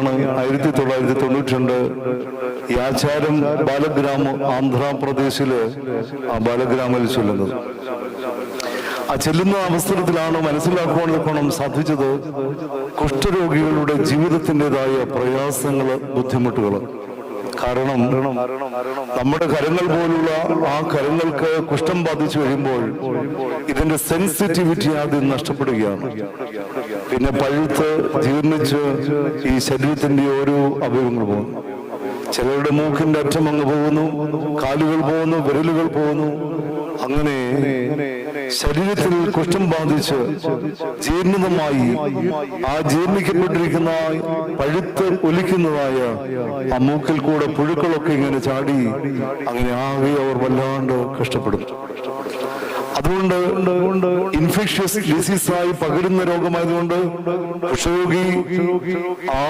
1992 ഈ ആചാരം ബാലഗ്രാം ആന്ധ്രാപ്രദേശില് ബാലഗ്രാമിൽ ചൊല്ലുന്നത്. ആ ചെല്ലുന്ന അവസരത്തിലാണ് മനസ്സിലാക്കുവാൻ സാധിച്ചത് കുഷ്ഠരോഗികളുടെ ജീവിതത്തിൻ്റെതായ പ്രയാസങ്ങള്, ബുദ്ധിമുട്ടുകള്. കാരണം നമ്മുടെ കരങ്ങൾ പോലുള്ള ആ കരങ്ങൾക്ക് കുഷ്ഠം ബാധിച്ചു കഴിയുമ്പോൾ ഇതിന്റെ സെൻസിറ്റിവിറ്റി ആദ്യം നഷ്ടപ്പെടുകയാണ്. പിന്നെ പഴുത്ത് ജീർണിച്ച് ഈ ശരീരത്തിന്റെ ഓരോ അവയവങ്ങൾ പോകുന്നു. ചിലരുടെ മൂക്കിന്റെ അറ്റം അങ്ങ് പോകുന്നു, കാലുകൾ പോകുന്നു, വിരലുകൾ പോകുന്നു. അങ്ങനെ ശരീരത്തിൽ കുഷ്ഠം ബാധിച്ച് ജീർണിതമായി ആ ജീർണിക്കപ്പെട്ടിരിക്കുന്ന പഴുത്ത് ഒലിക്കുന്നതായ ആ മൂക്കിൽ കൂടെ പുഴുക്കളൊക്കെ ഇങ്ങനെ ചാടി അങ്ങനെ ആകെ അവർ വല്ലാണ്ട് കഷ്ടപ്പെടും. അതുകൊണ്ട് ഇൻഫെക്ഷ്യസ് ഡിസീസായി പകരുന്ന രോഗമായതുകൊണ്ട് കുഷ്ഠരോഗി ആ